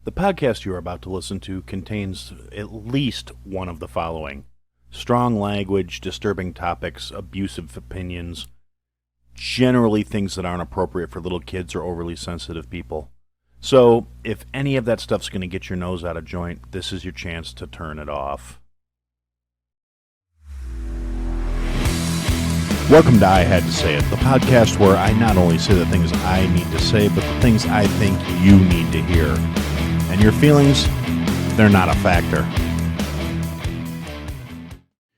The podcast you are about to listen to contains at least one of the following: strong language, disturbing topics, abusive opinions, generally things that aren't appropriate for little kids or overly sensitive people. So, if any of that stuff's going to get your nose out of joint, this is your chance to turn it off. Welcome to I Had to Say It, the podcast where I not only say the things I need to say, but the things I think you need to hear. And your feelings, they're not a factor.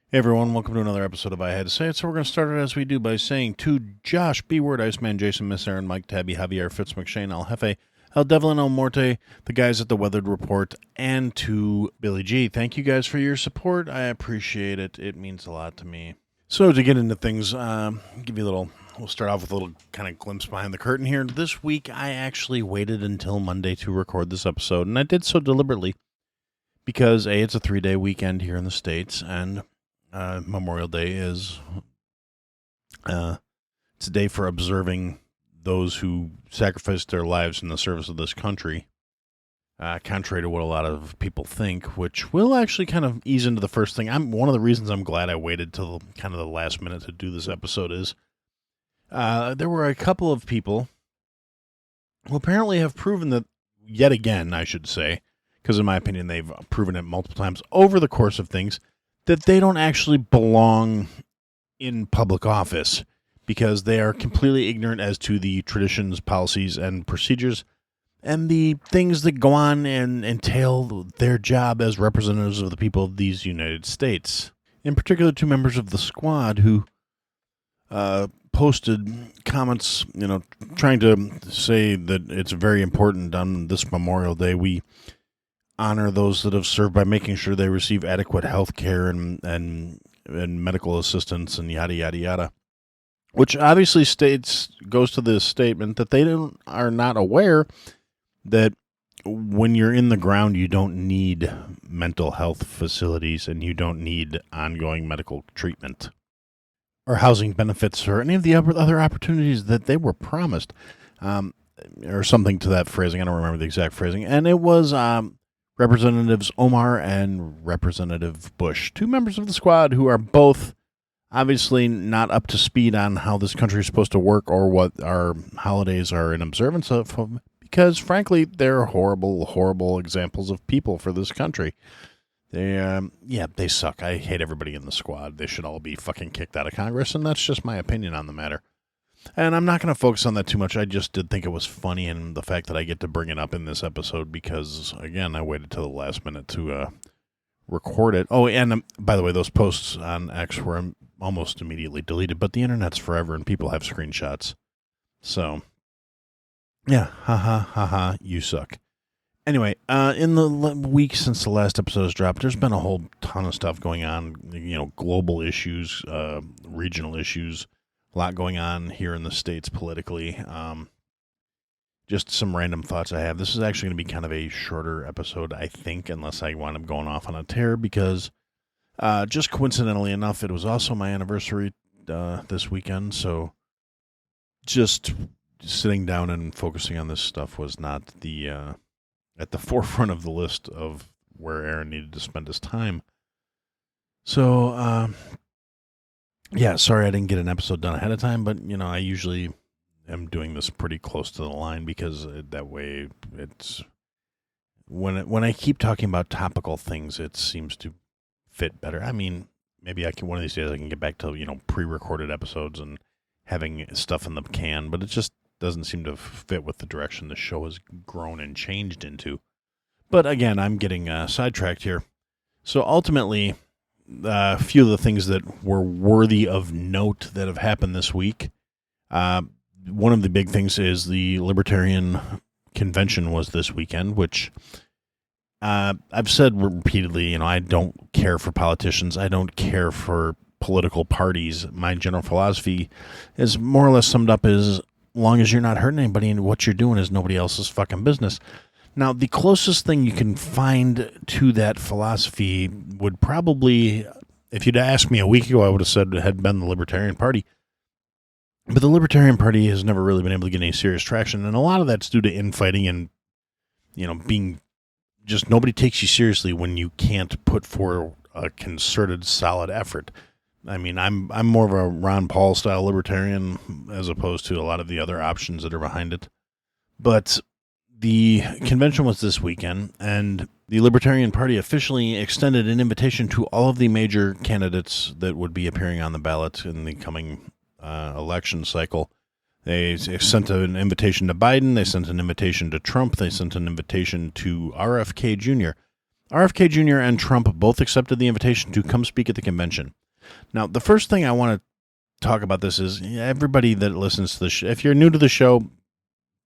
Hey everyone, welcome to another episode of I Had to Say It. So we're going to start it as we do by saying to Josh, B-Word, Iceman, Jason, Miss Aaron, Mike, Tabby, Javier, Fitz, McShane, El Jefe, El Devlin, El Morte, the guys at the Weathered Report, and to Billy G. Thank you guys for your support. I appreciate it. It means a lot to me. So to get into things, give you a little, we'll start off with a little kind of glimpse behind the curtain here. This week, I actually waited until Monday to record this episode, and I did so deliberately because, A, it's a 3-day weekend here in the States, and Memorial Day is, it's a day for observing those who sacrificed their lives in the service of this country. Contrary to what a lot of people think, which will actually kind of ease into the first thing. One of the reasons I'm glad I waited till kind of the last minute to do this episode is there were a couple of people who apparently have proven that, yet again, I should say, because in my opinion they've proven it multiple times over the course of things, that they don't actually belong in public office because they are completely ignorant as to the traditions, policies, and procedures and the things that go on and entail their job as representatives of the people of these United States. In particular, two members of the squad who posted comments, trying to say that it's very important on this Memorial Day we honor those that have served by making sure they receive adequate health care and medical assistance and yada, yada, yada. Which obviously goes to the statement that they are not aware that when you're in the ground, you don't need mental health facilities and you don't need ongoing medical treatment or housing benefits or any of the other opportunities that they were promised, or something to that phrasing. I don't remember the exact phrasing. And it was Representatives Omar and Representative Bush, two members of the squad who are both obviously not up to speed on how this country is supposed to work or what our holidays are in observance of. Because, frankly, they're horrible, horrible examples of people for this country. They suck. I hate everybody in the squad. They should all be fucking kicked out of Congress, and that's just my opinion on the matter. And I'm not going to focus on that too much. I just did think it was funny, and the fact that I get to bring it up in this episode because, again, I waited till the last minute to record it. Oh, and by the way, those posts on X were almost immediately deleted, but the internet's forever, and people have screenshots. So yeah, ha, you suck. Anyway, in the week since the last episode has dropped, there's been a whole ton of stuff going on, global issues, regional issues, a lot going on here in the States politically. Just some random thoughts I have. This is actually going to be kind of a shorter episode, I think, unless I wind up going off on a tear, because just coincidentally enough, it was also my anniversary this weekend, so just sitting down and focusing on this stuff was not the at the forefront of the list of where Aaron needed to spend his time. So, sorry I didn't get an episode done ahead of time, but, I usually am doing this pretty close to the line because that way it's when I keep talking about topical things, it seems to fit better. I mean, maybe one of these days I can get back to, pre-recorded episodes and having stuff in the can, but it just doesn't seem to fit with the direction the show has grown and changed into. But again, I'm getting sidetracked here. So ultimately, a few of the things that were worthy of note that have happened this week. One of the big things is the Libertarian Convention was this weekend, which I've said repeatedly, I don't care for politicians. I don't care for political parties. My general philosophy is more or less summed up as long as you're not hurting anybody and what you're doing is nobody else's fucking business. Now, the closest thing you can find to that philosophy would probably, if you'd asked me a week ago, I would have said it had been the Libertarian Party. But the Libertarian Party has never really been able to get any serious traction, and a lot of that's due to infighting and, being just nobody takes you seriously when you can't put forward a concerted, solid effort. I mean, I'm more of a Ron Paul style libertarian as opposed to a lot of the other options that are behind it. But the convention was this weekend, and the Libertarian Party officially extended an invitation to all of the major candidates that would be appearing on the ballot in the coming election cycle. They sent an invitation to Biden. They sent an invitation to Trump. They sent an invitation to RFK Jr. RFK Jr. and Trump both accepted the invitation to come speak at the convention. Now, the first thing I want to talk about this is everybody that listens to the show. If you're new to the show,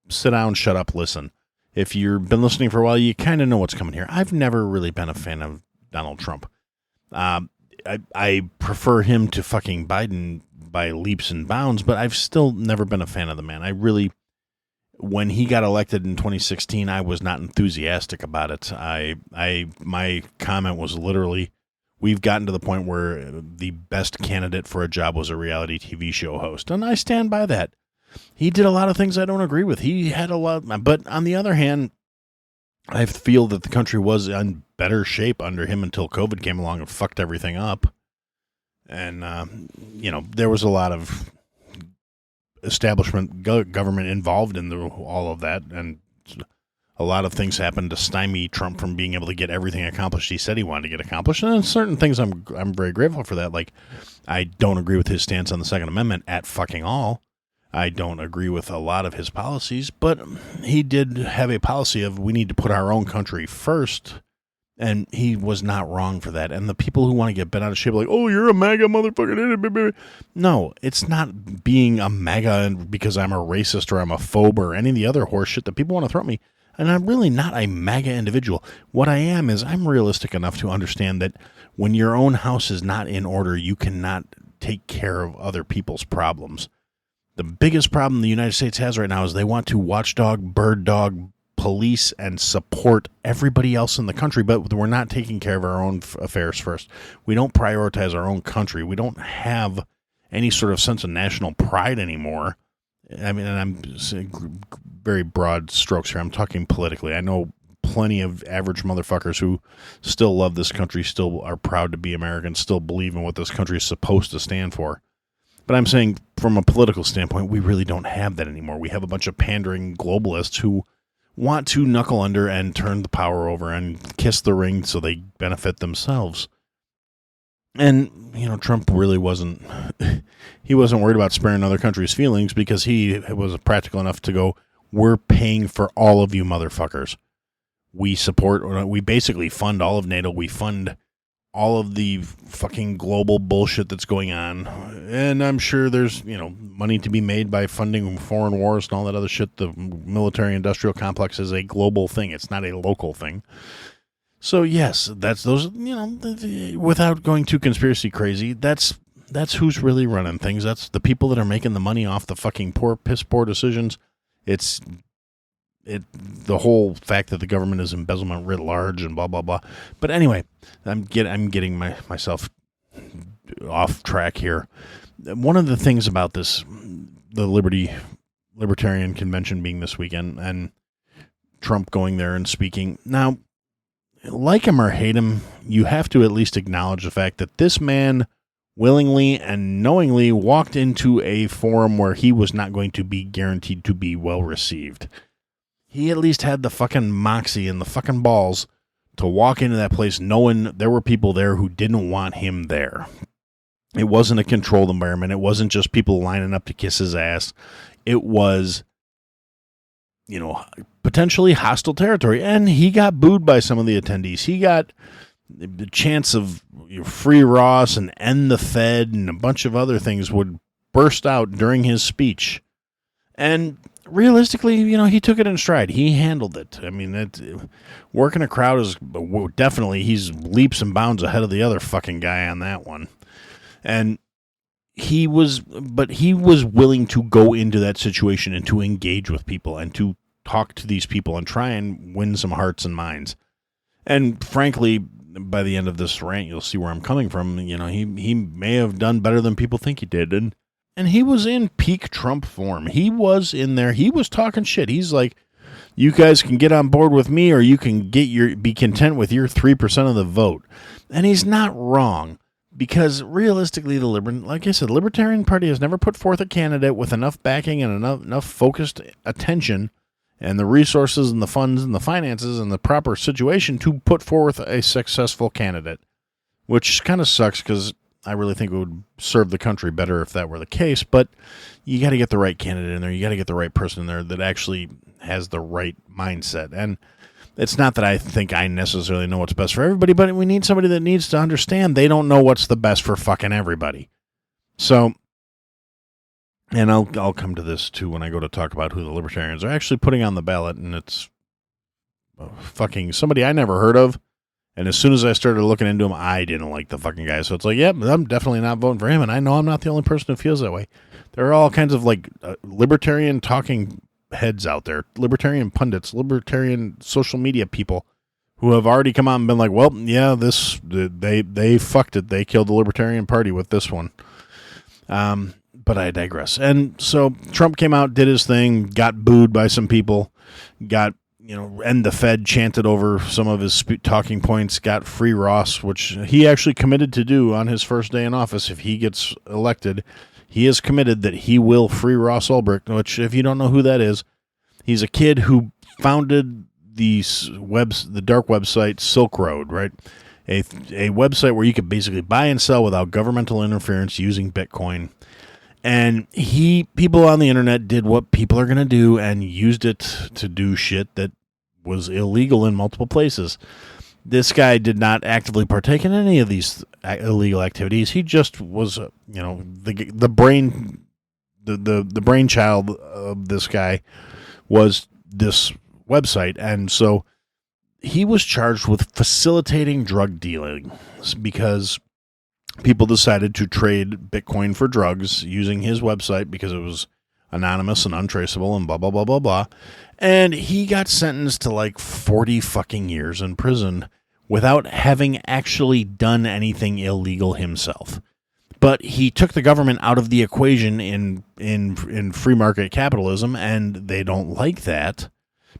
sit down, shut up, listen. If you've been listening for a while, you kind of know what's coming here. I've never really been a fan of Donald Trump. I prefer him to fucking Biden by leaps and bounds, but I've still never been a fan of the man. When he got elected in 2016, I was not enthusiastic about it. My comment was literally, we've gotten to the point where the best candidate for a job was a reality TV show host, and I stand by that. He did a lot of things I don't agree with. He had a lot, but on the other hand, I feel that the country was in better shape under him until COVID came along and fucked everything up. And, there was a lot of establishment government involved in all of that. And a lot of things happened to stymie Trump from being able to get everything accomplished he said he wanted to get accomplished. And certain things I'm very grateful for that. Like, I don't agree with his stance on the Second Amendment at fucking all. I don't agree with a lot of his policies, but he did have a policy of we need to put our own country first, and he was not wrong for that. And the people who want to get bent out of shape, like, oh, you're a MAGA motherfucker. No, it's not being a MAGA because I'm a racist or I'm a phobe or any of the other horse shit that people want to throw at me. And I'm really not a MAGA individual. What I am is I'm realistic enough to understand that when your own house is not in order, you cannot take care of other people's problems. The biggest problem the United States has right now is they want to watchdog, bird dog, police, and support everybody else in the country, but we're not taking care of our own affairs first. We don't prioritize our own country. We don't have any sort of sense of national pride anymore. I mean, and I'm saying very broad strokes here. I'm talking politically. I know plenty of average motherfuckers who still love this country, still are proud to be Americans, still believe in what this country is supposed to stand for. But I'm saying from a political standpoint, we really don't have that anymore. We have a bunch of pandering globalists who want to knuckle under and turn the power over and kiss the ring so they benefit themselves. And, Trump really wasn't worried about sparing other countries' feelings because he was practical enough to go, we're paying for all of you motherfuckers. We basically fund all of NATO. We fund all of the fucking global bullshit that's going on. And I'm sure there's, money to be made by funding foreign wars and all that other shit. The military-industrial complex is a global thing. It's not a local thing. So, yes, that's those, without going too conspiracy crazy, that's who's really running things. That's the people that are making the money off the fucking piss poor decisions. It's the whole fact that the government is embezzlement writ large and blah, blah, blah. But anyway, I'm getting myself off track here. One of the things about this, the Libertarian Convention being this weekend and Trump going there and speaking. Now, like him or hate him, you have to at least acknowledge the fact that this man willingly and knowingly walked into a forum where he was not going to be guaranteed to be well received. He at least had the fucking moxie and the fucking balls to walk into that place knowing there were people there who didn't want him there. It wasn't a controlled environment. It wasn't just people lining up to kiss his ass. It was, potentially hostile territory. And he got booed by some of the attendees. He got the chance of free Ross and end the Fed and a bunch of other things would burst out during his speech. And realistically, he took it in stride. He handled it. I mean, working a crowd is definitely, he's leaps and bounds ahead of the other fucking guy on that one. And he was willing to go into that situation and to engage with people and to talk to these people and try and win some hearts and minds. And frankly, by the end of this rant, you'll see where I'm coming from. He may have done better than people think he did. And he was in peak Trump form. He was in there. He was talking shit. He's like, You guys can get on board with me, or you can be content with your 3% of the vote. And he's not wrong, because realistically, like I said, the Libertarian Party has never put forth a candidate with enough backing and enough focused attention and the resources and the funds and the finances and the proper situation to put forth a successful candidate, which kind of sucks because I really think it would serve the country better if that were the case. But you got to get the right candidate in there. You got to get the right person in there that actually has the right mindset. And it's not that I think I necessarily know what's best for everybody, but we need somebody that needs to understand they don't know what's the best for fucking everybody. So, and I'll come to this too when I go to talk about who the Libertarians are actually putting on the ballot, and it's fucking somebody I never heard of. And as soon as I started looking into him, I didn't like the fucking guy. So it's like, yep, I'm definitely not voting for him, and I know I'm not the only person who feels that way. There are all kinds of like libertarian talking heads out there, libertarian pundits, libertarian social media people who have already come out and been like, well, yeah, they fucked it. They killed the Libertarian Party with this one. But I digress. And so Trump came out, did his thing, got booed by some people, got, and the Fed chanted over some of his talking points, got free Ross, which he actually committed to do on his first day in office. If he gets elected, he is committed that he will free Ross Ulbricht, which, if you don't know who that is, he's a kid who founded the dark website Silk Road, right? A website where you could basically buy and sell without governmental interference using Bitcoin. And people on the internet did what people are going to do and used it to do shit that was illegal in multiple places. This guy did not actively partake in any of these illegal activities. He just was, the brainchild of this guy was this website. And so he was charged with facilitating drug dealing because people decided to trade Bitcoin for drugs using his website because it was anonymous and untraceable and blah, blah, blah, blah, blah. And he got sentenced to like 40 fucking years in prison without having actually done anything illegal himself. But he took the government out of the equation in free market capitalism, and they don't like that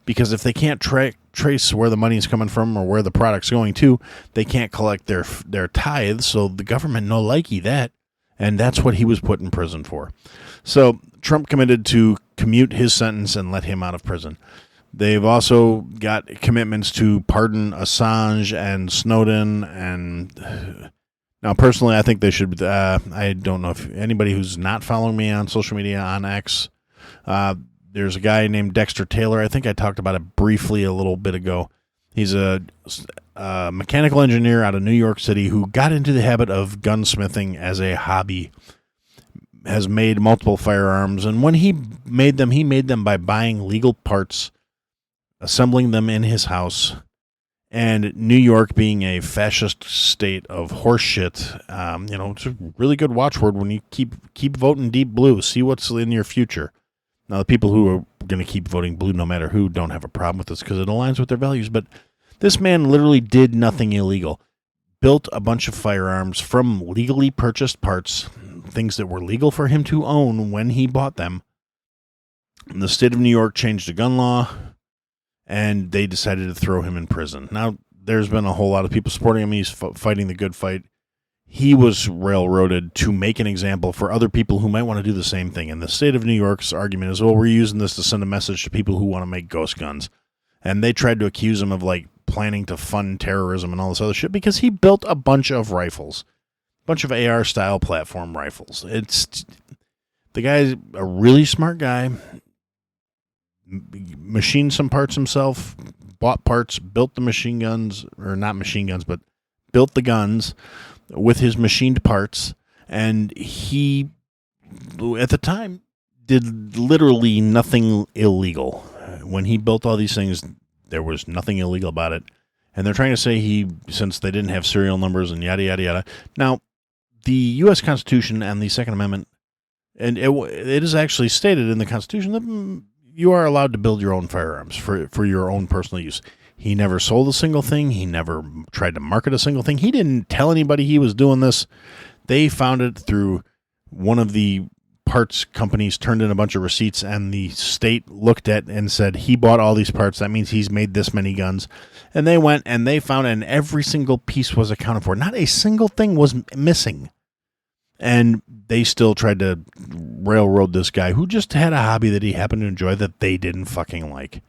because if they can't trace where the money's coming from or where the product's going to, they can't collect their tithes, so the government no likey that, and that's what he was put in prison for. So Trump committed to commute his sentence and let him out of prison. They've also got commitments to pardon Assange and Snowden, and now personally I think they should, I don't know if anybody who's not following me on social media on X, there's a guy named Dexter Taylor. I think I talked about it briefly a little bit ago. He's a mechanical engineer out of New York City who got into the habit of gunsmithing as a hobby, has made multiple firearms, and when he made them by buying legal parts, assembling them in his house, and New York being a fascist state of horseshit, it's a really good watchword when you keep voting deep blue, see what's in your future. Now, the people who are going to keep voting blue no matter who don't have a problem with this because it aligns with their values. But this man literally did nothing illegal. Built a bunch of firearms from legally purchased parts, things that were legal for him to own when he bought them. And the state of New York changed the gun law, and they decided to throw him in prison. Now, there's been a whole lot of people supporting him. He's fighting the good fight. He was railroaded to make an example for other people who might want to do the same thing. And the state of New York's argument is, well, we're using this to send a message to people who want to make ghost guns. And they tried to accuse him of, like, planning to fund terrorism and all this other shit because he built a bunch of rifles, a bunch of AR-style platform rifles. The guy's a really smart guy, machined some parts himself, bought parts, built the machine guns, or not machine guns, but built the guns with his machined parts, and he, at the time, did literally nothing illegal. When he built all these things, there was nothing illegal about it. And they're trying to say since they didn't have serial numbers and yada, yada, yada. Now, the U.S. Constitution and the Second Amendment, and it is actually stated in the Constitution that you are allowed to build your own firearms for your own personal use. He never sold a single thing. He never tried to market a single thing. He didn't tell anybody he was doing this. They found it through one of the parts companies turned in a bunch of receipts, and the state looked at and said, he bought all these parts. That means he's made this many guns. And they went and they found, and every single piece was accounted for. Not a single thing was missing. And they still tried to railroad this guy who just had a hobby that he happened to enjoy that they didn't fucking like.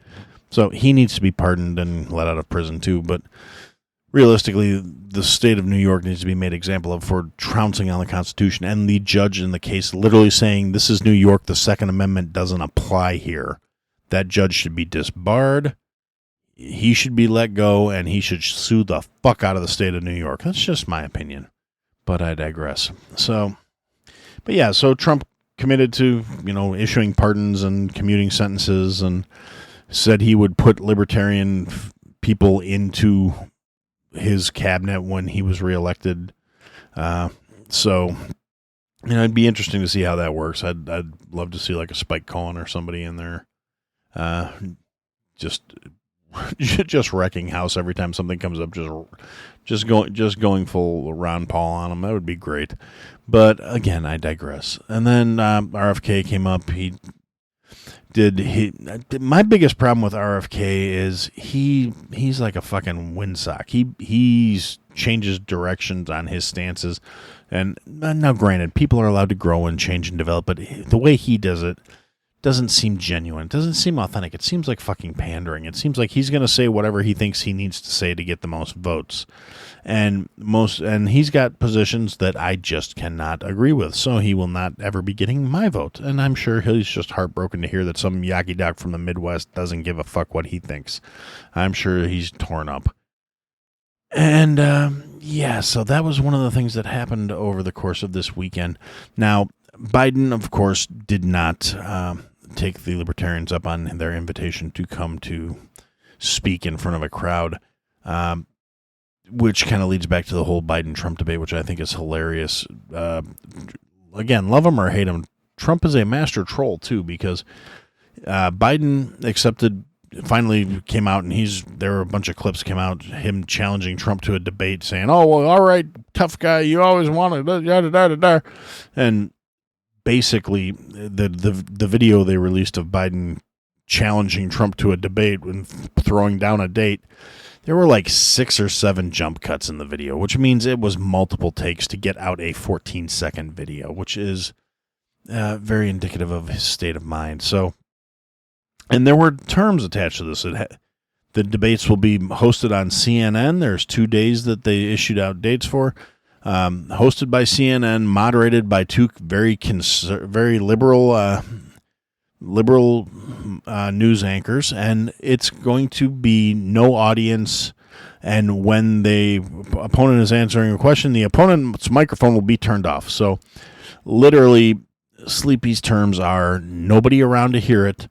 So he needs to be pardoned and let out of prison too. But realistically, the state of New York needs to be made example of for trouncing on the Constitution, and the judge in the case literally saying, this is New York, the Second Amendment doesn't apply here. That judge should be disbarred, he should be let go, and he should sue the fuck out of the state of New York. That's just my opinion, but I digress. So Trump committed to, issuing pardons and commuting sentences, and said he would put libertarian people into his cabinet when he was reelected. So it'd be interesting to see how that works. I'd love to see like a Spike Cohen or somebody in there, just wrecking house every time something comes up. Just going full Ron Paul on him. That would be great. But again, I digress. And then RFK came up. My biggest problem with RFK is he's like a fucking windsock. He's changes directions on his stances, and now granted, people are allowed to grow and change and develop, but the way he does it doesn't seem genuine. It doesn't seem authentic. It seems like fucking pandering. It seems like he's going to say whatever he thinks he needs to say to get the most votes. And he's got positions that I just cannot agree with, so he will not ever be getting my vote. And I'm sure he's just heartbroken to hear that some yaki doc from the Midwest doesn't give a fuck what he thinks. I'm sure he's torn up. And so that was one of the things that happened over the course of this weekend. Now, Biden, of course, did not take the Libertarians up on their invitation to come to speak in front of a crowd. Which kind of leads back to the whole Biden-Trump debate, which I think is hilarious. Again, love him or hate him, Trump is a master troll, too, because Biden finally came out, and there were a bunch of clips came out, him challenging Trump to a debate, saying, oh, well, all right, tough guy, you always wanted, yada. And basically, the video they released of Biden challenging Trump to a debate and throwing down a date, there were like 6 or 7 jump cuts in the video, which means it was multiple takes to get out a 14-second video, which is very indicative of his state of mind. So, and there were terms attached to this. The debates will be hosted on CNN. There's 2 days that they issued out dates for. Hosted by CNN, moderated by 2 very liberal news anchors, and it's going to be no audience. And when the opponent is answering a question, the opponent's microphone will be turned off. So literally, Sleepy's terms are nobody around to hear it.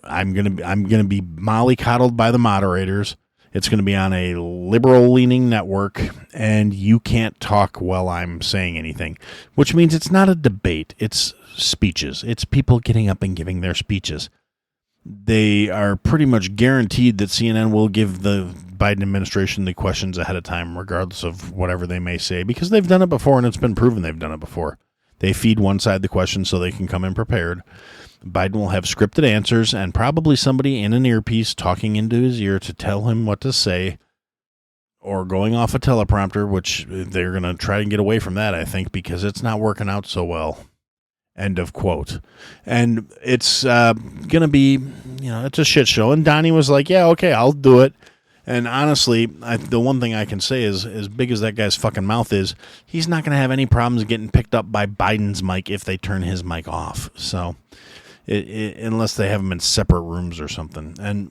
I'm gonna be mollycoddled by the moderators. It's going to be on a liberal-leaning network, and you can't talk while I'm saying anything, which means it's not a debate. It's speeches. It's people getting up and giving their speeches. They are pretty much guaranteed that CNN will give the Biden administration the questions ahead of time, regardless of whatever they may say, because they've done it before, and it's been proven they've done it before. They feed one side the question so they can come in prepared. Biden will have scripted answers and probably somebody in an earpiece talking into his ear to tell him what to say, or going off a teleprompter, which they're going to try and get away from that, I think, because it's not working out so well. End of quote. And it's going to be, it's a shit show. And Donnie was like, yeah, okay, I'll do it. And honestly, the one thing I can say is, as big as that guy's fucking mouth is, he's not going to have any problems getting picked up by Biden's mic if they turn his mic off. So, unless they have him in separate rooms or something. And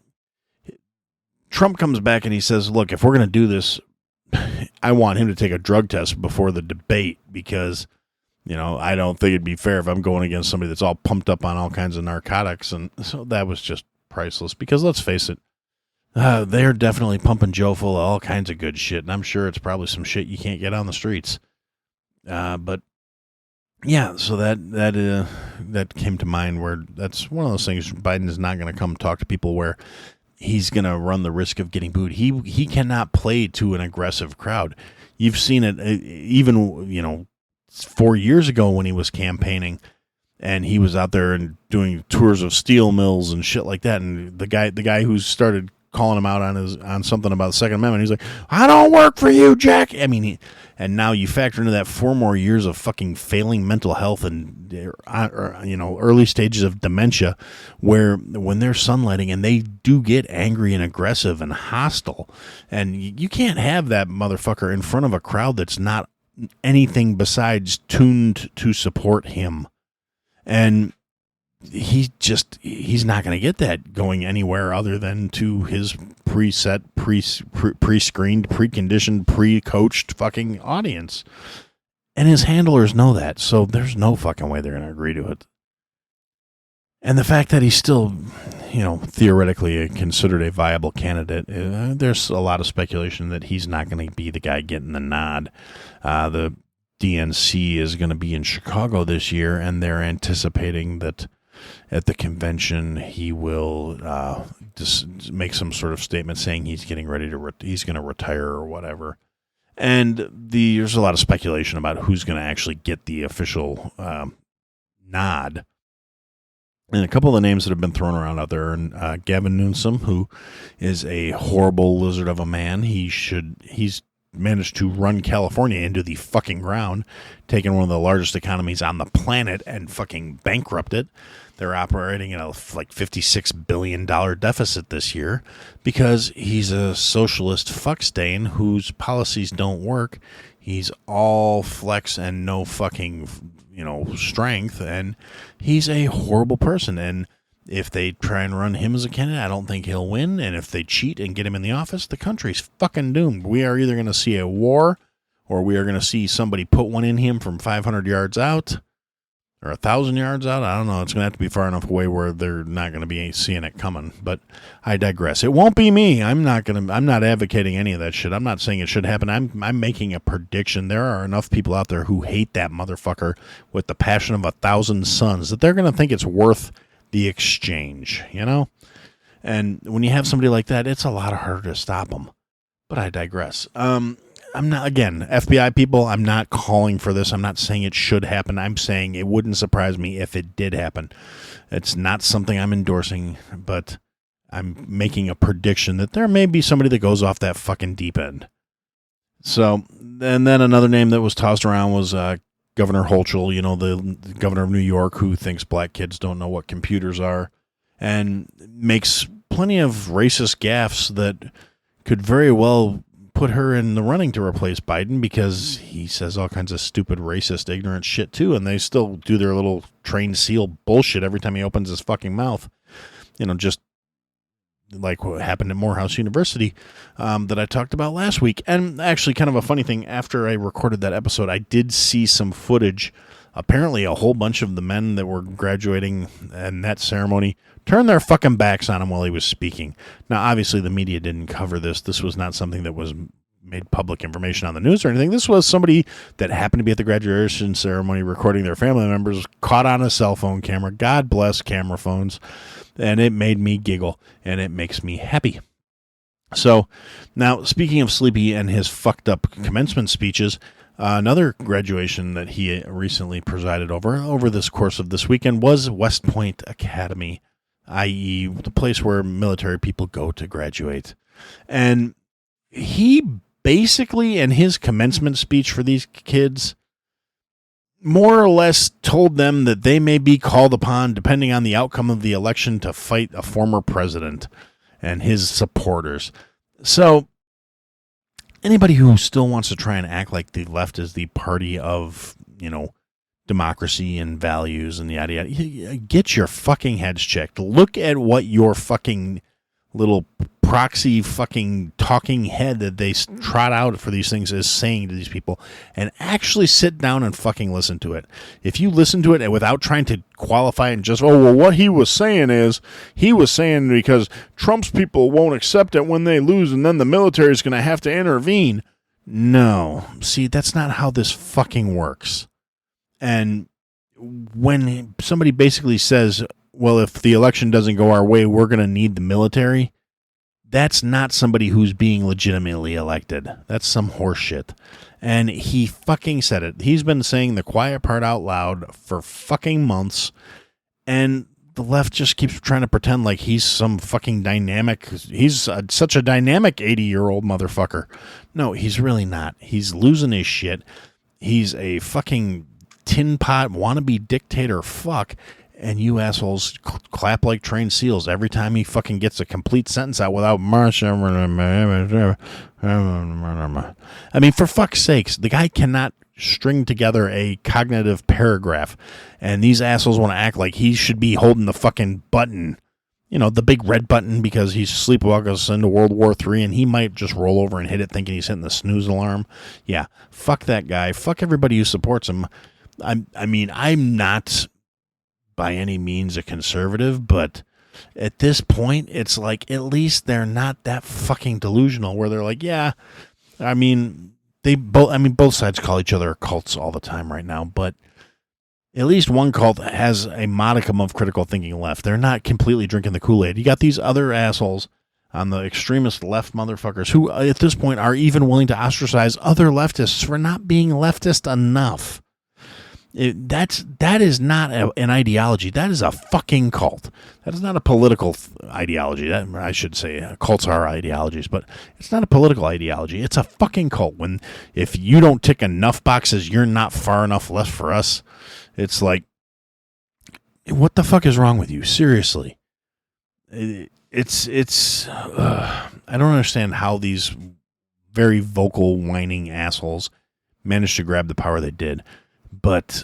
Trump comes back and he says, look, if we're going to do this, I want him to take a drug test before the debate, because, I don't think it'd be fair if I'm going against somebody that's all pumped up on all kinds of narcotics. And so that was just priceless, because let's face it, they're definitely pumping Joe full of all kinds of good shit. And I'm sure it's probably some shit you can't get on the streets. But yeah, so that came to mind, where that's one of those things. Biden is not going to come talk to people where he's going to run the risk of getting booed. He cannot play to an aggressive crowd. You've seen it even, 4 years ago when he was campaigning. and he was out there and doing tours of steel mills and shit like that. And the guy who started calling him out on something about the Second Amendment, he's like, "I don't work for you, Jack." I mean, and now you factor into that 4 more years of fucking failing mental health and early stages of dementia, where when they're sunlighting and they do get angry and aggressive and hostile, and you can't have that motherfucker in front of a crowd that's not anything besides tuned to support him. And he's not going to get that going anywhere other than to his preset, pre-screened, preconditioned, pre-coached fucking audience. And his handlers know that, so there's no fucking way they're going to agree to it. And the fact that he's still, theoretically considered a viable candidate, there's a lot of speculation that he's not going to be the guy getting the nod. The DNC is going to be in Chicago this year, and they're anticipating that at the convention he will just make some sort of statement saying he's getting ready to he's going to retire or whatever. And there's a lot of speculation about who's going to actually get the official nod. And a couple of the names that have been thrown around out there, and Gavin Newsom, who is a horrible lizard of a man. He's managed to run California into the fucking ground, taking one of the largest economies on the planet and fucking bankrupt it. They're operating in a $56 billion deficit this year because he's a socialist fuckstain whose policies don't work. He's all flex and no fucking, strength, and he's a horrible person. And if they try and run him as a candidate, I don't think he'll win. And if they cheat and get him in the office, the country's fucking doomed. We are either going to see a war, or we are going to see somebody put one in him from 500 yards out or 1,000 yards out. I don't know. It's going to have to be far enough away where they're not going to be seeing it coming. But I digress. It won't be me. I'm not advocating any of that shit. I'm not saying it should happen. I'm making a prediction. There are enough people out there who hate that motherfucker with the passion of 1,000 suns that they're going to think it's worth the exchange, And when you have somebody like that, it's a lot harder to stop them. But I digress. I'm not, again, FBI people, I'm not calling for this. I'm not saying it should happen. I'm saying it wouldn't surprise me if it did happen. It's not something I'm endorsing, but I'm making a prediction that there may be somebody that goes off that fucking deep end. So, and then another name that was tossed around was Governor Hochul, the governor of New York, who thinks black kids don't know what computers are, and makes plenty of racist gaffes that could very well put her in the running to replace Biden, because he says all kinds of stupid, racist, ignorant shit too, and they still do their little trained seal bullshit every time he opens his fucking mouth. Just like what happened at Morehouse University that I talked about last week. And actually, kind of a funny thing, after I recorded that episode, I did see some footage. Apparently, a whole bunch of the men that were graduating in that ceremony turned their fucking backs on him while he was speaking. Now, obviously, the media didn't cover this. This was not something that was made public information on the news or anything. This was somebody that happened to be at the graduation ceremony recording their family members, caught on a cell phone camera. God bless camera phones. And it made me giggle, and it makes me happy. So, now, speaking of Sleepy and his fucked up commencement speeches, another graduation that he recently presided over this course of this weekend was West Point Academy, i.e. the place where military people go to graduate. And he basically, in his commencement speech for these kids, more or less told them that they may be called upon, depending on the outcome of the election, to fight a former president and his supporters. So, anybody who still wants to try and act like the left is the party of, democracy and values and yada yada, get your fucking heads checked. Look at what your fucking little proxy fucking talking head that they trot out for these things is saying to these people, and actually sit down and fucking listen to it. If you listen to it and without trying to qualify and just, what he was saying because Trump's people won't accept it when they lose, and then the military is going to have to intervene. No. See, that's not how this fucking works. And when somebody basically says, well, if the election doesn't go our way, we're going to need the military, That's not somebody who's being legitimately elected. That's some horse shit. And he fucking said it. He's been saying the quiet part out loud for fucking months. And the left just keeps trying to pretend like he's some fucking dynamic. He's such a dynamic 80-year-old motherfucker. No, he's really not. He's losing his shit. He's a fucking tin pot wannabe dictator fuck. And you assholes clap like trained seals every time he fucking gets a complete sentence out without... I mean, for fuck's sakes, the guy cannot string together a cognitive paragraph. And these assholes want to act like he should be holding the fucking button. You know, the big red button because he's sleepwalking us into World War III and he might just roll over and hit it thinking he's hitting the snooze alarm. Yeah, fuck that guy. Fuck everybody who supports him. I mean, I'm not... by any means a conservative, but at this point, it's like at least they're not that fucking delusional where they're like, yeah, I mean, both sides call each other cults all the time right now, but at least one cult has a modicum of critical thinking left. They're not completely drinking the Kool-Aid. You got these other assholes on the extremist left motherfuckers who at this point are even willing to ostracize other leftists for not being leftist enough. That is not an ideology. That is a fucking cult. That is not a political ideology. I should say cults are ideologies, but it's not a political ideology. It's a fucking cult. If you don't tick enough boxes, you're not far enough left for us. It's like, what the fuck is wrong with you? Seriously. I don't understand how these very vocal, whining assholes managed to grab the power they did. But,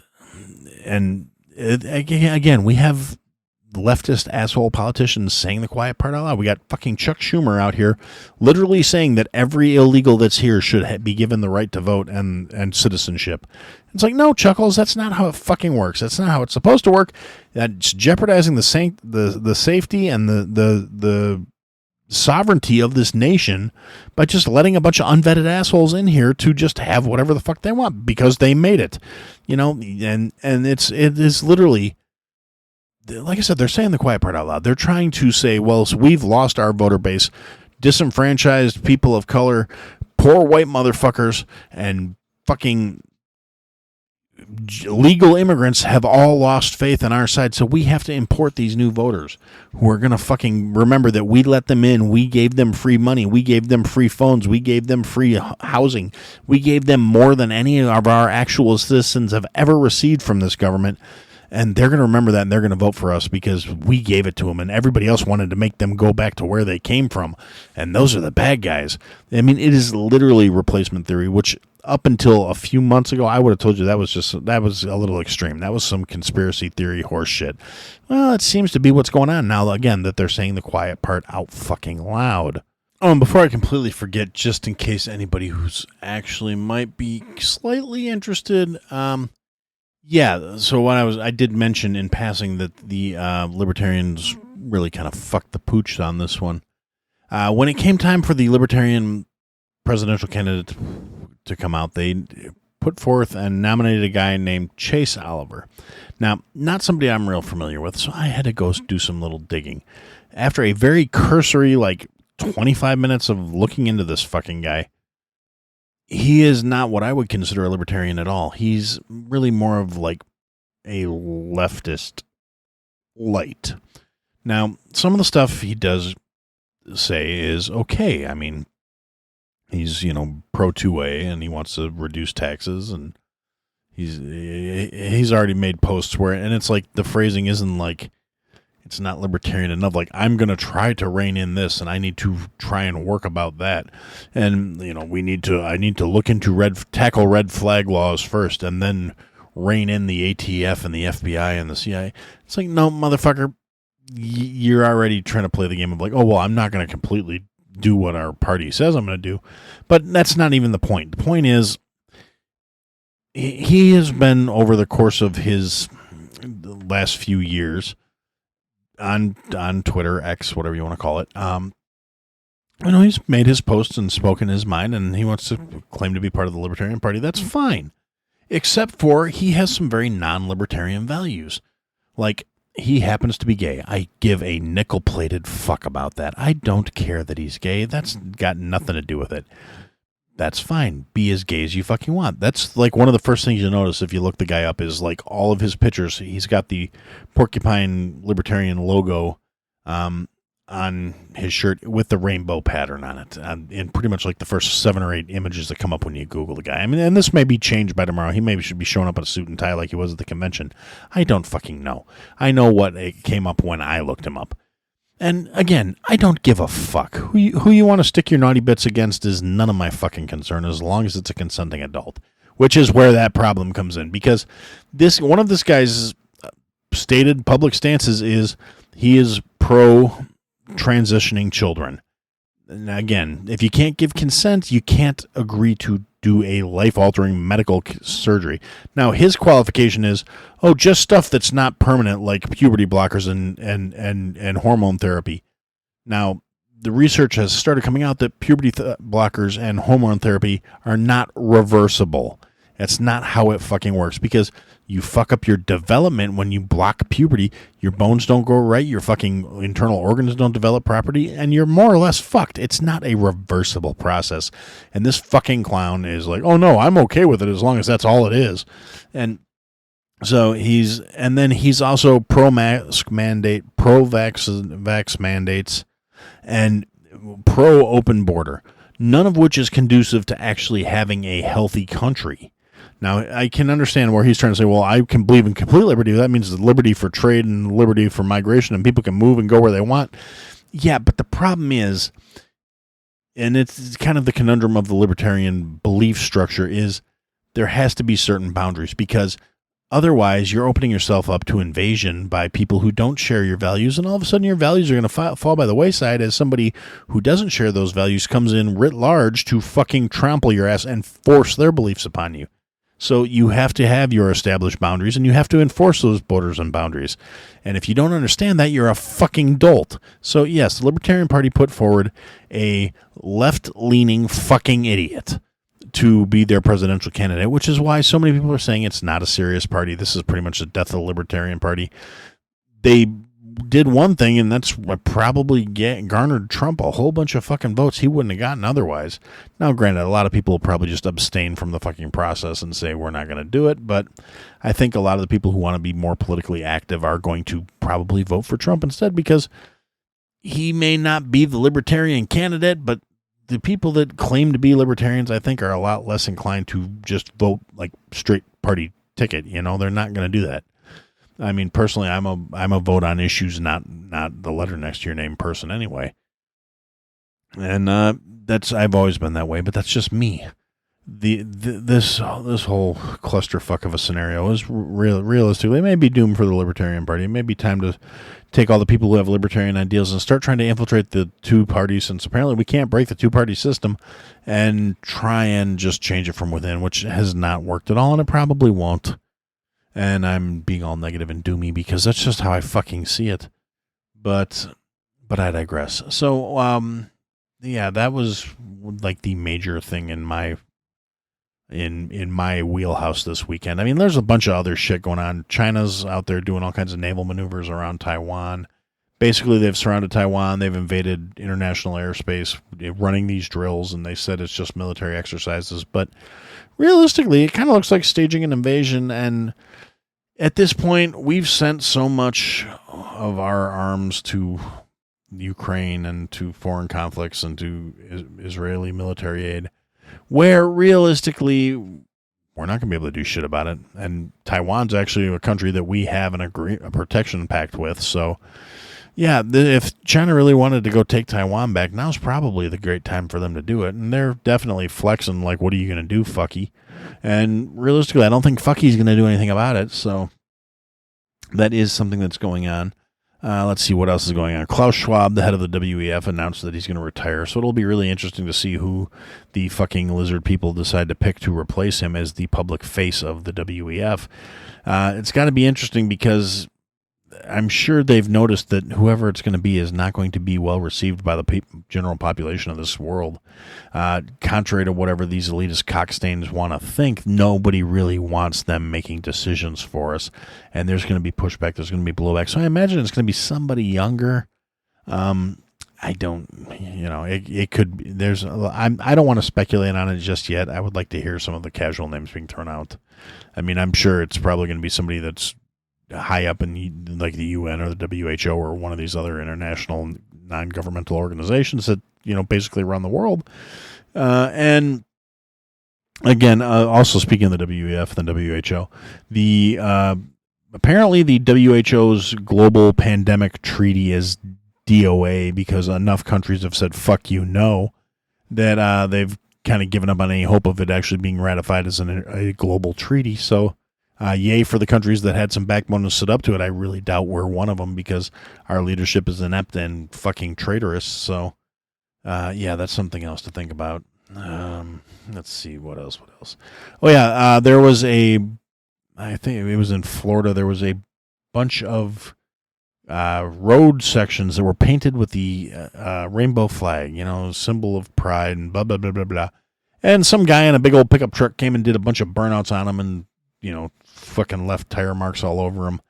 and again, we have leftist asshole politicians saying the quiet part out loud. We got fucking Chuck Schumer out here literally saying that every illegal that's here should be given the right to vote and citizenship. It's like, no, Chuckles, that's not how it fucking works. That's not how it's supposed to work. That's jeopardizing the safety and the sovereignty of this nation by just letting a bunch of unvetted assholes in here to just have whatever the fuck they want because they made it, you know. And it is literally, like I said, they're saying the quiet part out loud. They're trying to say, well, so we've lost our voter base, disenfranchised people of color, poor white motherfuckers, and fucking legal immigrants have all lost faith on our side, so we have to import these new voters who are going to fucking remember that we let them in, we gave them free money, we gave them free phones, we gave them free housing, we gave them more than any of our actual citizens have ever received from this government, and they're going to remember that and they're going to vote for us because we gave it to them, and everybody else wanted to make them go back to where they came from, and those are the bad guys. I mean, it is literally replacement theory, which up until a few months ago, I would have told you that was a little extreme. That was some conspiracy theory horse shit. Well, it seems to be what's going on now, again, that they're saying the quiet part out fucking loud. Oh, and before I completely forget, just in case anybody who's actually might be slightly interested, yeah, so I did mention in passing that the Libertarians really kind of fucked the pooch on this one. When it came time for the Libertarian presidential candidate to come out, they put forth and nominated a guy named Chase Oliver. Now, not somebody I'm real familiar with, so I had to go do some little digging. After a very cursory, 25 minutes of looking into this fucking guy, he is not what I would consider a libertarian at all. He's really more of a leftist light. Now, some of the stuff he does say is okay. I mean, he's, pro 2A and he wants to reduce taxes, and he's already made posts where, and it's like the phrasing isn't like, it's not libertarian enough. Like, I'm going to try to rein in this and I need to try and work about that. And, I need to look into tackle red flag laws first and then rein in the ATF and the FBI and the CIA. It's like, no, motherfucker, you're already trying to play the game of like, oh, well, I'm not going to completely do what our party says I'm going to do. But that's not even the point. The point is, he has been, over the course of his last few years, on Twitter, X, whatever you want to call it, he's made his posts and spoken his mind, and he wants to claim to be part of the Libertarian Party. That's fine. Except for he has some very non-libertarian values. Like, he happens to be gay. I give a nickel-plated fuck about that. I don't care that he's gay. That's got nothing to do with it. That's fine. Be as gay as you fucking want. That's like one of the first things you notice if you look the guy up is like all of his pictures. He's got the Porcupine Libertarian logo on his shirt with the rainbow pattern on it. In pretty much like the first 7 or 8 images that come up when you Google the guy. I mean, and this may be changed by tomorrow. He maybe should be showing up in a suit and tie like he was at the convention. I don't fucking know. I know what it came up when I looked him up. And again, I don't give a fuck. Who you want to stick your naughty bits against is none of my fucking concern as long as it's a consenting adult, which is where that problem comes in. Because one of this guy's stated public stances is he is pro transitioning children. And again, if you can't give consent, you can't agree to do a life-altering medical surgery. Now, his qualification is, just stuff that's not permanent, like puberty blockers and hormone therapy. Now, the research has started coming out that puberty blockers and hormone therapy are not reversible. That's not how it fucking works, because you fuck up your development when you block puberty. Your bones don't grow right. Your fucking internal organs don't develop properly, and you're more or less fucked. It's not a reversible process. And this fucking clown is like, oh no, I'm okay with it as long as that's all it is. And so he's also pro-mask mandate, pro-vax mandates, and pro-open border. None of which is conducive to actually having a healthy country. Now, I can understand where he's trying to say, well, I can believe in complete liberty. That means liberty for trade and liberty for migration, and people can move and go where they want. Yeah, but the problem is, and it's kind of the conundrum of the libertarian belief structure, is there has to be certain boundaries, because otherwise you're opening yourself up to invasion by people who don't share your values, and all of a sudden your values are going to fall by the wayside as somebody who doesn't share those values comes in writ large to fucking trample your ass and force their beliefs upon you. So you have to have your established boundaries, and you have to enforce those borders and boundaries. And if you don't understand that, you're a fucking dolt. So yes, the Libertarian Party put forward a left-leaning fucking idiot to be their presidential candidate, which is why so many people are saying it's not a serious party. This is pretty much the death of the Libertarian Party. They did one thing, and that's what probably garnered Trump a whole bunch of fucking votes he wouldn't have gotten otherwise. Now, granted, a lot of people will probably just abstain from the fucking process and say we're not going to do it, but I think a lot of the people who want to be more politically active are going to probably vote for Trump instead, because he may not be the libertarian candidate, but the people that claim to be libertarians, I think, are a lot less inclined to just vote like straight party ticket. They're not going to do that. I mean, personally, I'm a vote on issues, not the letter next to your name person anyway. And I've always been that way, but that's just me. This whole clusterfuck of a scenario is realistically, it may be doomed for the Libertarian Party. It may be time to take all the people who have libertarian ideals and start trying to infiltrate the two parties, since apparently we can't break the two-party system, and try and just change it from within, which has not worked at all, and it probably won't. And I'm being all negative and doomy because that's just how I fucking see it. But I digress. So, yeah, that was like the major thing in my wheelhouse this weekend. I mean, there's a bunch of other shit going on. China's out there doing all kinds of naval maneuvers around Taiwan. Basically, they've surrounded Taiwan. They've invaded international airspace, running these drills, and they said it's just military exercises. But realistically, it kind of looks like staging an invasion, and at this point, we've sent so much of our arms to Ukraine and to foreign conflicts and to Israeli military aid, where realistically, we're not going to be able to do shit about it. And Taiwan's actually a country that we have a protection pact with. So, yeah, if China really wanted to go take Taiwan back, now's probably the great time for them to do it. And they're definitely flexing like, what are you going to do, fucky? And realistically, I don't think fucky's going to do anything about it. So that is something that's going on. Let's see what else is going on. Klaus Schwab, the head of the WEF, announced that he's going to retire. So it'll be really interesting to see who the fucking lizard people decide to pick to replace him as the public face of the WEF. It's got to be interesting because I'm sure they've noticed that whoever it's going to be is not going to be well received by the general population of this world. Contrary to whatever these elitist cockstains want to think, nobody really wants them making decisions for us. And there's going to be pushback. There's going to be blowback. So I imagine it's going to be somebody younger. I don't, it could be, I don't want to speculate on it just yet. I would like to hear some of the casual names being thrown out. I mean, I'm sure it's probably going to be somebody that's high up in like the UN or the WHO or one of these other international non-governmental organizations that, basically run the world. And again, also speaking of the WEF and the WHO, apparently the WHO's global pandemic treaty is DOA because enough countries have said fuck you no that they've kind of given up on any hope of it actually being ratified as a global treaty. So yay for the countries that had some backbone to sit up to it. I really doubt we're one of them because our leadership is inept and fucking traitorous. So yeah, that's something else to think about. Let's see what else. Oh yeah, there was I think it was in Florida, there was a bunch of road sections that were painted with the rainbow flag, symbol of pride and blah, blah, blah, blah, blah. And some guy in a big old pickup truck came and did a bunch of burnouts on them and, fucking left tire marks all over them.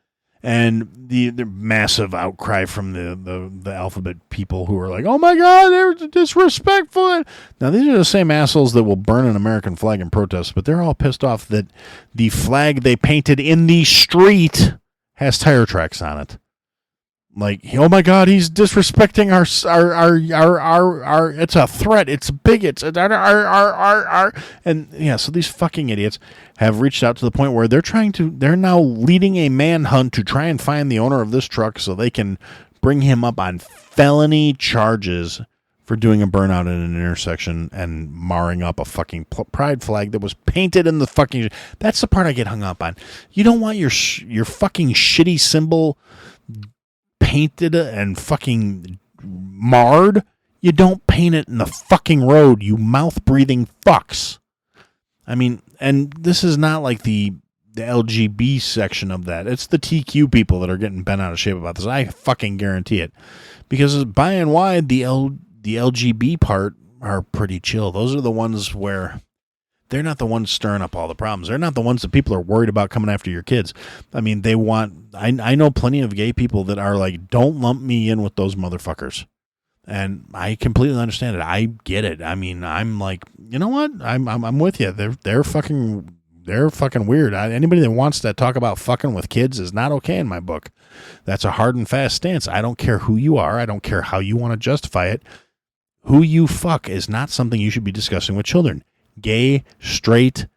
And the massive outcry from the alphabet people who are like, oh my God, they're disrespectful. Now, these are the same assholes that will burn an American flag in protest, but they're all pissed off that the flag they painted in the street has tire tracks on it. Like, oh my God, he's disrespecting our it's a threat, it's bigots, and yeah, so these fucking idiots have reached out to the point where they're now leading a manhunt to try and find the owner of this truck so they can bring him up on felony charges for doing a burnout in an intersection and marring up a fucking pride flag that was painted in the fucking. That's the part I get hung up on. You don't want your fucking shitty symbol painted and fucking marred. You don't paint it in the fucking road, you mouth-breathing fucks. I mean, and this is not like the LGB section of that. It's the TQ people that are getting bent out of shape about this. I fucking guarantee it. Because by and wide, the LGB part are pretty chill. Those are the ones where they're not the ones stirring up all the problems. They're not the ones that people are worried about coming after your kids. I mean, they want... I know plenty of gay people that are like, don't lump me in with those motherfuckers. And I completely understand it. I get it. I mean, I'm like, you know what? I'm with you. They're fucking weird. Anybody that wants to talk about fucking with kids is not okay in my book. That's a hard and fast stance. I don't care who you are. I don't care how you want to justify it. Who you fuck is not something you should be discussing with children. Gay, straight,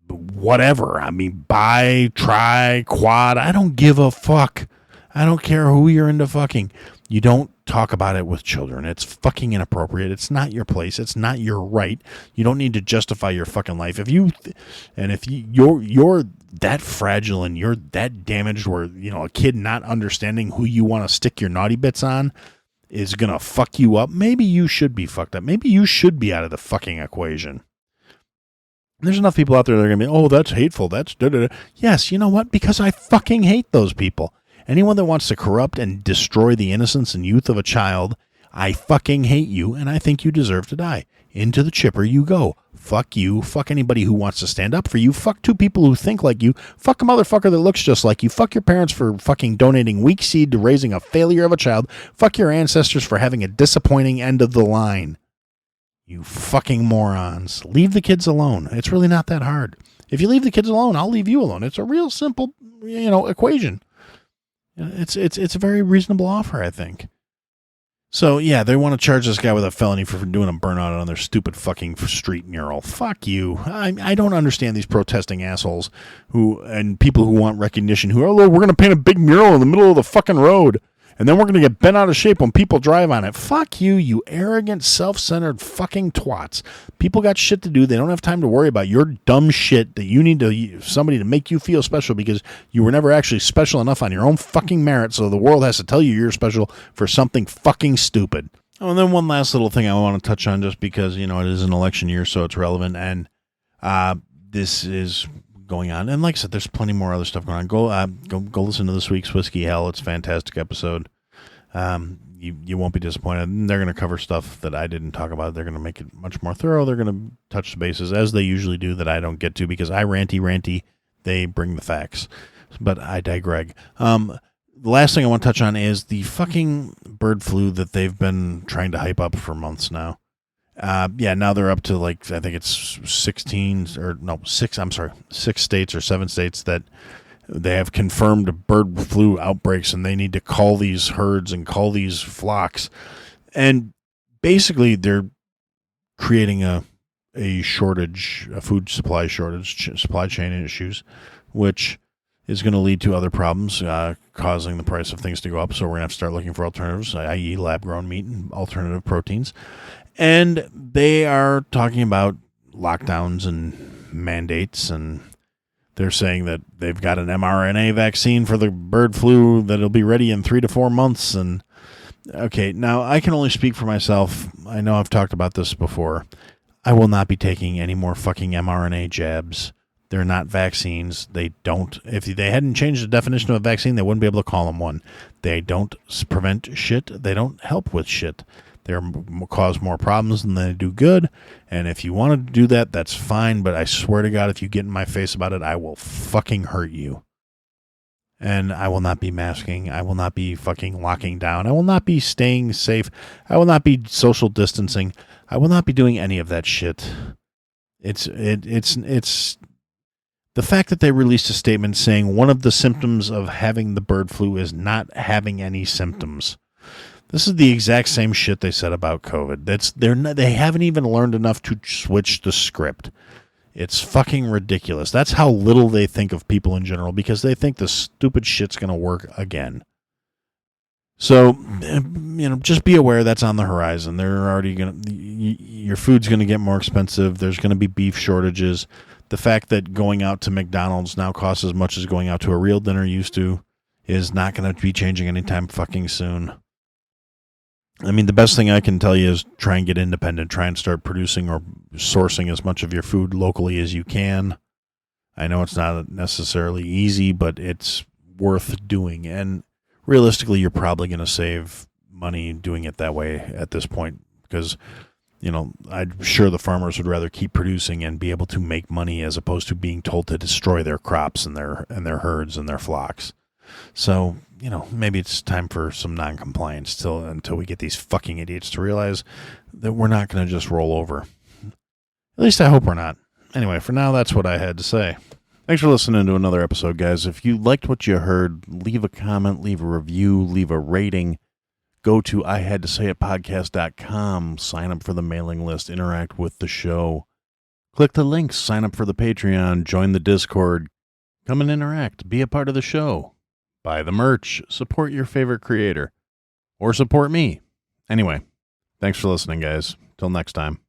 whatever. I mean, bi, tri, quad. I don't give a fuck. I don't care who you're into fucking. You don't talk about it with children. It's fucking inappropriate. It's not your place. It's not your right. You don't need to justify your fucking life. If you're that fragile and you're that damaged where, a kid not understanding who you want to stick your naughty bits on is going to fuck you up, maybe you should be fucked up. Maybe you should be out of the fucking equation. There's enough people out there that are going to be, oh, that's hateful. That's da-da-da. Yes, you know what? Because I fucking hate those people. Anyone that wants to corrupt and destroy the innocence and youth of a child, I fucking hate you, and I think you deserve to die. Into the chipper you go. Fuck you. Fuck anybody who wants to stand up for you. Fuck two people who think like you. Fuck a motherfucker that looks just like you. Fuck your parents for fucking donating weak seed to raising a failure of a child. Fuck your ancestors for having a disappointing end of the line. You fucking morons. Leave the kids alone. It's really not that hard. If you leave the kids alone, I'll leave you alone. It's a real simple, equation. It's a very reasonable offer, I think. So, yeah, they want to charge this guy with a felony for doing a burnout on their stupid fucking street mural. Fuck you. I don't understand these protesting assholes and people who want recognition who are, oh, we're going to paint a big mural in the middle of the fucking road. And then we're going to get bent out of shape when people drive on it. Fuck you, you arrogant, self-centered fucking twats. People got shit to do. They don't have time to worry about your dumb shit that you need somebody to make you feel special because you were never actually special enough on your own fucking merit, so the world has to tell you you're special for something fucking stupid. Oh, and then one last little thing I want to touch on just because, it is an election year, so it's relevant. And this is going on. And like I said, there's plenty more other stuff going on. Go listen to this week's Whiskey Hell. It's a fantastic episode. You won't be disappointed. They're going to cover stuff that I didn't talk about. They're going to make it much more thorough. They're going to touch the bases as they usually do that I don't get to because I ranty. They bring the facts. But I digress. The last thing I want to touch on is the fucking bird flu that they've been trying to hype up for months now. Now they're up to I think it's 6 states or 7 states that they have confirmed bird flu outbreaks, and they need to call these herds and call these flocks. And basically they're creating a shortage, a food supply shortage, supply chain issues, which is going to lead to other problems, causing the price of things to go up. So we're going to have to start looking for alternatives, i.e. lab-grown meat and alternative proteins. And they are talking about lockdowns and mandates, and they're saying that they've got an mRNA vaccine for the bird flu that'll be ready in 3 to 4 months. And okay, now I can only speak for myself. I know I've talked about this before. I will not be taking any more fucking mRNA jabs. They're not vaccines. They don't. If they hadn't changed the definition of a vaccine, they wouldn't be able to call them one. They don't prevent shit. They don't help with shit. They cause more problems than they do good. And if you want to do that, that's fine. But I swear to God, if you get in my face about it, I will fucking hurt you. And I will not be masking. I will not be fucking locking down. I will not be staying safe. I will not be social distancing. I will not be doing any of that shit. It's the fact that they released a statement saying one of the symptoms of having the bird flu is not having any symptoms. This is the exact same shit they said about COVID. They haven't even learned enough to switch the script. It's fucking ridiculous. That's how little they think of people in general, because they think the stupid shit's going to work again. So, just be aware that's on the horizon. They're already your food's going to get more expensive. There's going to be beef shortages. The fact that going out to McDonald's now costs as much as going out to a real dinner used to is not going to be changing anytime fucking soon. I mean, the best thing I can tell you is try and get independent. Try and start producing or sourcing as much of your food locally as you can. I know it's not necessarily easy, but it's worth doing. And realistically, you're probably going to save money doing it that way at this point because, I'm sure the farmers would rather keep producing and be able to make money as opposed to being told to destroy their crops and their herds and their flocks. So, maybe it's time for some non-compliance until we get these fucking idiots to realize that we're not going to just roll over. At least I hope we're not. Anyway, for now, that's what I had to say. Thanks for listening to another episode, guys. If you liked what you heard, leave a comment, leave a review, leave a rating. Go to ihadtosayitpodcast.com, sign up for the mailing list, interact with the show. Click the links, sign up for the Patreon, join the Discord. Come and interact, be a part of the show. Buy the merch, support your favorite creator, or support me. Anyway, thanks for listening, guys. Till next time.